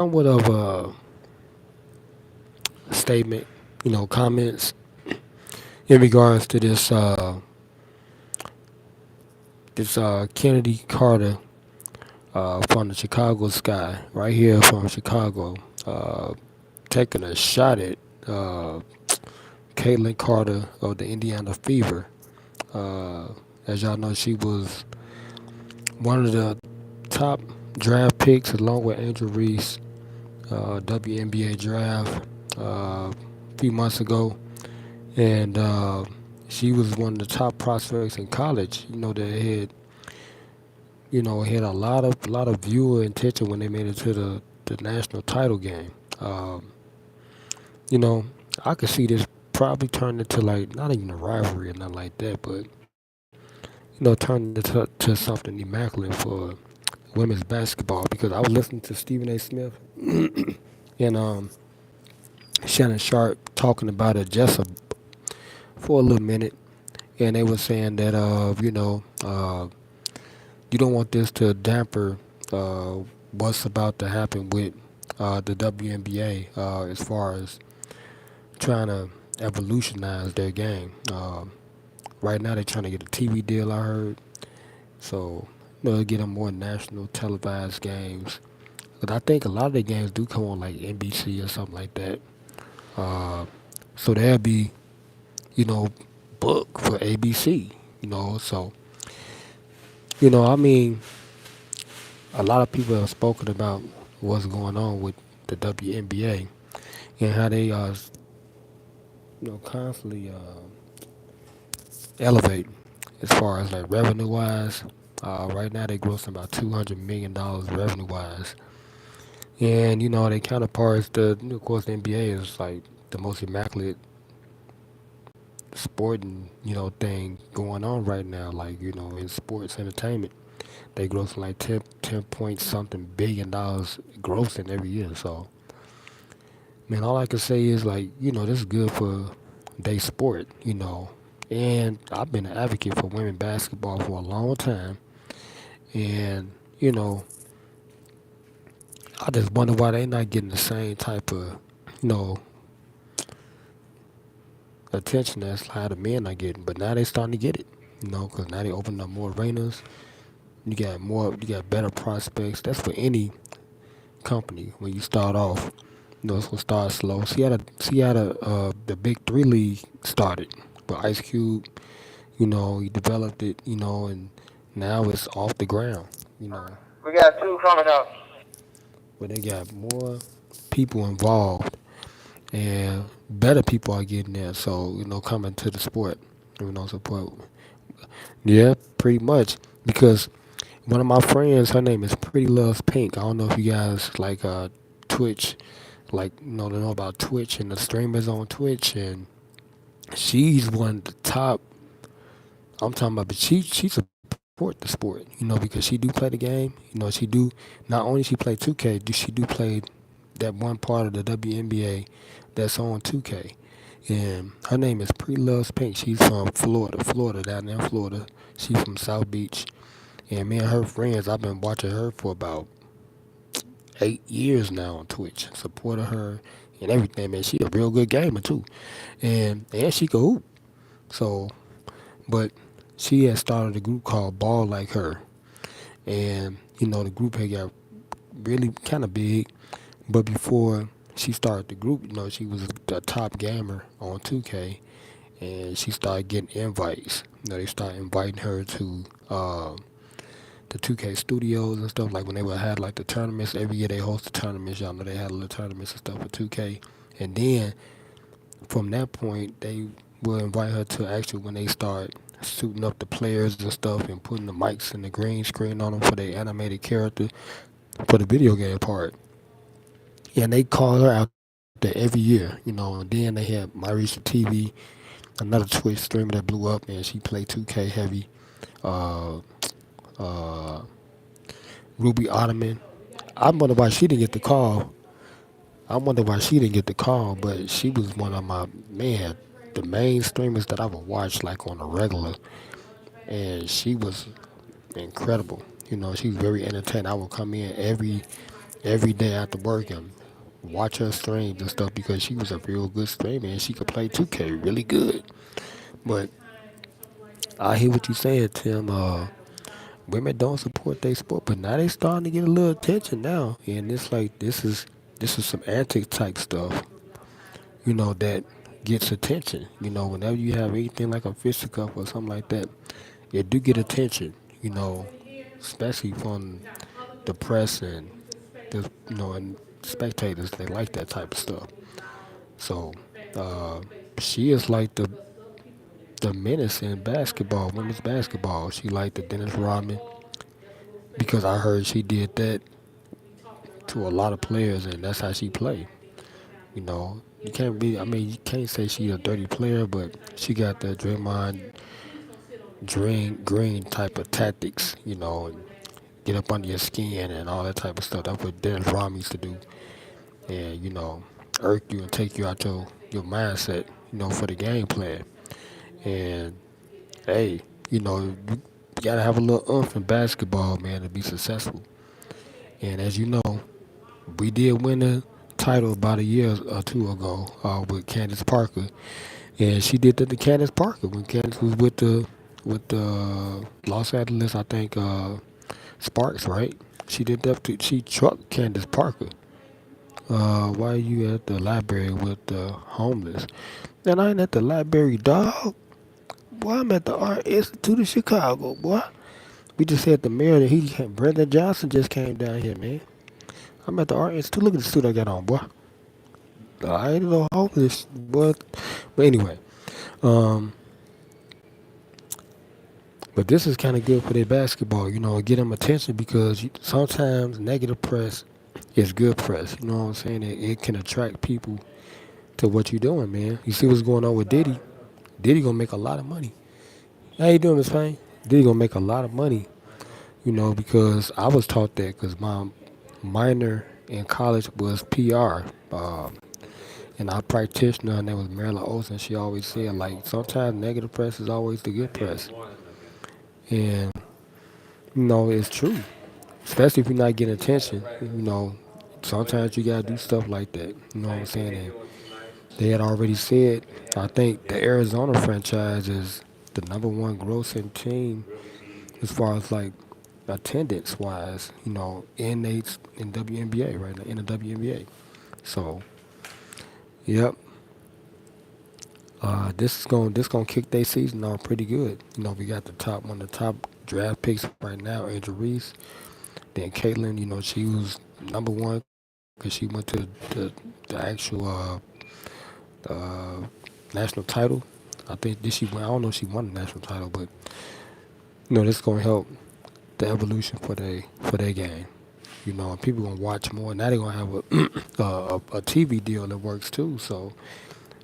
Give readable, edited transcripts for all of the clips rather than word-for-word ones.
somewhat of a statement, comments in regards to this Kennedy Carter from the Chicago sky, right here from Chicago, uh, taking a shot at uh, Caitlin Carter of the Indiana Fever. Uh, as y'all know, she was one of the top draft picks along with Angel Reese, WNBA draft a few months ago, and she was one of the top prospects in college. That had a lot of viewer attention when they made it to the national title game. Um, you know, I could see this probably turn into like not even a rivalry or nothing like that, but turn into something immaculate for women's basketball because I was listening to Stephen A. Smith and Shannon Sharp talking about it for a little minute, and they were saying that you don't want this to damper what's about to happen with the WNBA as far as trying to evolutionize their game. Right now, they're trying to get a TV deal. I heard so. Get them more national televised games. But I think a lot of the games do come on like NBC or something like that. Uh, so they'll be, you know, booked for ABC. So I mean, a lot of people have spoken about what's going on with the WNBA and how they constantly elevate as far as like revenue wise. Right now they grossing about $200 million revenue wise, and they counterparts of course the NBA is like the most immaculate sporting thing going on right now. Like in sports entertainment, they grossing like 10 point something $billion grossing every year. So man, all I can say is like this is good for they sport. And I've been an advocate for women basketball for a long time, and I just wonder why they not getting the same type of you know attention that's how the men are getting. But now they starting to get it, because now they open up more arenas. You got better prospects. That's for any company when you start off. It's gonna start slow. See how the big three league started, but Ice Cube, he developed it, and now it's off the ground, you know. We got two coming up. But they got more people involved and better people are getting there. So coming to the sport, support. Yeah, pretty much because one of my friends, her name is Pretty Loves Pink. I don't know if you guys like Twitch, like they know about Twitch and the streamers on Twitch, and she's one of the top. I'm talking about, but she support the sport, because she do play the game. She do not only she play 2K, she do play that one part of the WNBA that's on 2K. And her name is Pretty Loves Pink. She's from Florida, down there in Florida. She's from South Beach. And me and her friends, I've been watching her for about 8 years now on Twitch, supporting her and everything. Man, she a real good gamer too, and she can hoop. So, but she had started a group called Ball Like Her, and the group had got really kind of big. But before she started the group, she was the top gamer on 2K, and she started getting invites. They started inviting her to the 2K studios and stuff. Like when they would have like the tournaments every year, they host the tournaments. Y'all know they had little tournaments and stuff for 2K. And then from that point, they will invite her to actually when they start suiting up the players and stuff and putting the mics and the green screen on them for their animated character for the video game part. And they call her out there every year, and then they had Myrisha TV, another Twitch streamer that blew up, and she played 2K heavy. Uh, uh, Ruby Ottoman. I wonder why she didn't get the call. I wonder why she didn't get the call, but she was one of my man, the main streamers that I would watch like on a regular, and she was incredible. She was very entertaining. I would come in every day after work and watch her streams and stuff because she was a real good streamer and she could play 2K really good. But I hear what you saying, Tim. Women don't support their sport, but now they starting to get a little attention now, and it's like this is some antic type stuff, that gets attention. Whenever you have anything like a fisticuff or something like that, it do get attention. Especially from the press and and spectators. They like that type of stuff. So uh, she is like the menace in basketball, women's basketball. She like the Dennis Rodman because I heard she did that to a lot of players, and that's how she play. You can't be. I mean, you can't say she a dirty player, but she got that Draymond Green type of tactics. And get up under your skin and all that type of stuff. That's what Dennis Rodman used to do, and irk you and take you out your mindset. For the game plan. And hey, you gotta have a little oomph in basketball, man, to be successful. And as you know, we did win a title about a year or two ago with Candace Parker, and she did that to Candace Parker when Candace was with the Los Angeles, I think, Sparks, right? She did that. She trucked Candace Parker. Why are you at the library with the homeless? And I ain't at the library, dog. Boy, I'm at the Art Institute of Chicago, boy. We just had the mayor that Brendan Johnson just came down here, man. I'm at the Art Institute. Look at the suit I got on, boy. I ain't no homeless, boy. But anyway, um, but this is kind of good for their basketball, get them attention because sometimes negative press is good press. You know what I'm saying? It can attract people to what you're doing, man. You see what's going on with Diddy? Diddy gonna make a lot of money. How you doing, Miss Payne? Diddy gonna make a lot of money, because I was taught that because my minor in college was PR. And our practitioner, her name was Marilyn Olsen, she always said, like, sometimes negative press is always the good press. And, it's true. Especially if you're not getting attention, sometimes you gotta do stuff like that. You know what I'm saying? And they had already said, I think the Arizona franchise is the number one grossing team as far as like attendance wise, in WNBA right now, in the WNBA. So, yep, this gonna kick their season off pretty good. We got one of the top draft picks right now, Angel Reese. Then Caitlin, she was number one because she went to the actual uh, national title. I think did she win? I don't know if she won the national title, but this gonna help the evolution for their game. And people gonna watch more. Now they gonna have a TV deal that works too. So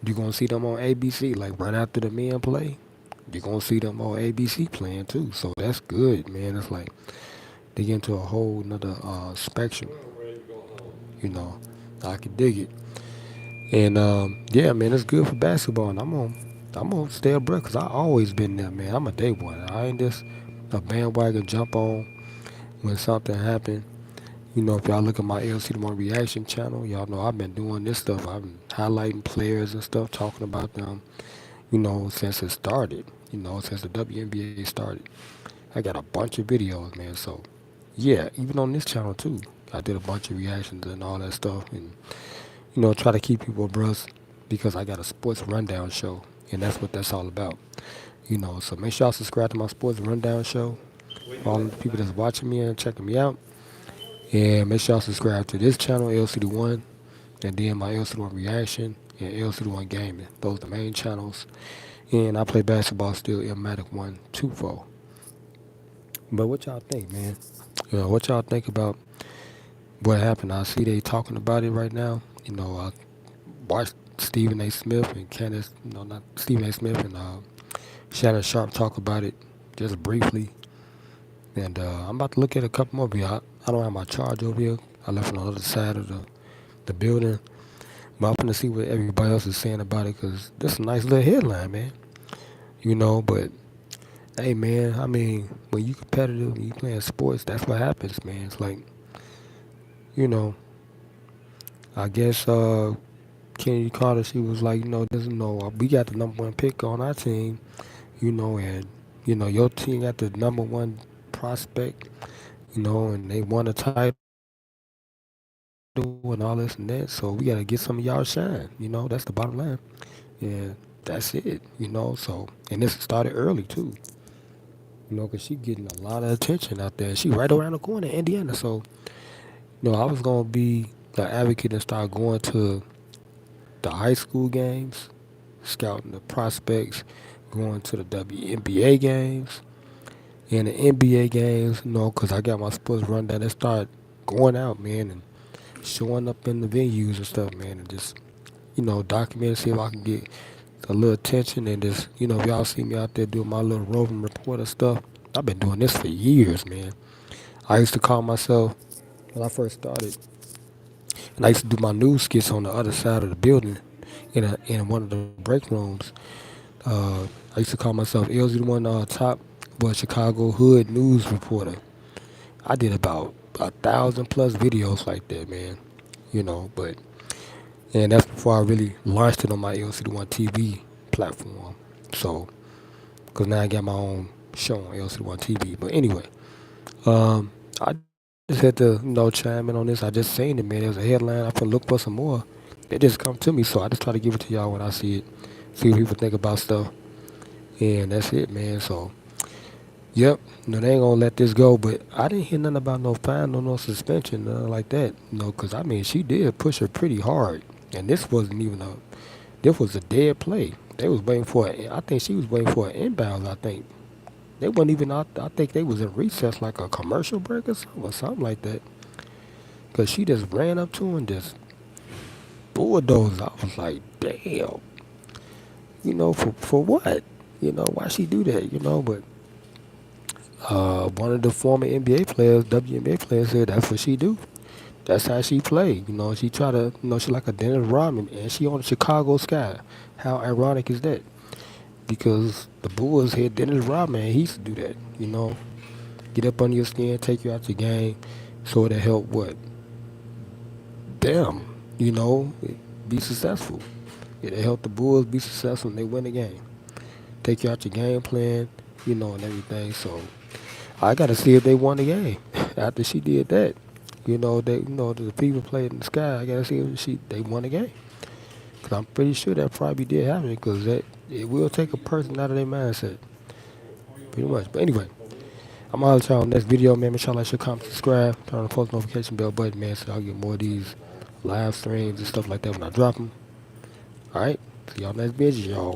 you're gonna see them on ABC like right after the men play. You're gonna see them on ABC playing too. So that's good, man. It's like they get into a whole nother spectrum. You know, I can dig it. And yeah, man, it's good for basketball. And I'm gonna stay abreast because I always been there, man. I'm a day one. I ain't just a bandwagon jump on when something happen. If y'all look at my LCDAONE reaction channel, y'all know I've been doing this stuff. I've been highlighting players and stuff, talking about them, since it started, since the WNBA started. I got a bunch of videos, man. So, yeah, even on this channel, too, I did a bunch of reactions and all that stuff. And, try to keep people abreast because I got a sports rundown show. And that's what that's all about. So make sure y'all subscribe to my sports rundown show. For all the people that's watching me and checking me out. And make sure y'all subscribe to this channel, LCD1, and then my LCD1 Reaction and LCD1 Gaming. Those are the main channels. And I play basketball still, Ilmatic 124. But what y'all think, man? What y'all think about what happened? I see they talking about it right now. I watched Stephen A. Smith and Candace, not Stephen A. Smith and Shannon Sharp talk about it just briefly. And I'm about to look at a couple more videos. I don't have my charge over here. I left it on the other side of the building. But I'm going to see what everybody else is saying about it because this is a nice little headline, man. But, hey, man, I mean, when you competitive and you playing sports, that's what happens, man. It's like you know, I guess Kennedy Carter, she was like, this, we got the number one pick on our team, and your team got the number one prospect, and they won a title and all this and that. So we gotta get some of y'all shine. That's the bottom line. And that's it, So, and this started early too, because she getting a lot of attention out there. She right around the corner in Indiana. So, I was gonna be the advocate and start going to the high school games, scouting the prospects, going to the WNBA games, and the NBA games, because I got my sports rundown and start going out, man, and showing up in the venues and stuff, man, and just, document, see if I can get a little attention and just, if y'all see me out there doing my little roving reporter stuff, I've been doing this for years, man. I used to call myself, when I first started, and I used to do my news skits on the other side of the building in one of the break rooms. I used to call myself LZ1 top Chicago hood news reporter. I did about 1,000+ videos like that, man. But and that's before I really launched it on my LCD1 TV platform. So, because now I got my own show on LCD1 TV. But anyway, I just had to, chime in on this. I just seen it, man. There was a headline. I put look for some more. It just come to me, so I just try to give it to y'all when I see it. See what people think about stuff. And that's it, man. So, yep, they ain't gonna let this go. But I didn't hear nothing about no fine or no suspension, nothing like that. Because I mean, she did push her pretty hard. And this wasn't even this was a dead play. They was waiting for it. I think she was waiting for an inbound, I think. They wasn't even out. I think they was in recess, like a commercial break or something like that. Because she just ran up to him and just bulldozed. I was like, damn. For what? Why she do that? But one of the former NBA players, WNBA players, said that's what she do. That's how she play. She try to, she like a Dennis Rodman, and she on the Chicago Sky. How ironic is that? Because the Bulls had Dennis Rodman, and he used to do that. Get up under your skin, take you out your game, so it'll help what? Them, be successful. It'll help the Bulls be successful and they win the game. Take you out your game plan, and everything. So I got to see if they won the game after she did that. The people played in the Sky. I got to see if they won the game. Cause I'm pretty sure that probably did happen. Cause it will take a person out of their mindset, pretty much. But anyway, I'm gonna y'all next video, man. Make sure y'all like, share, comment, subscribe, turn on the post notification bell button, man, so y'all get more of these live streams and stuff like that when I drop them. All right, see y'all next video.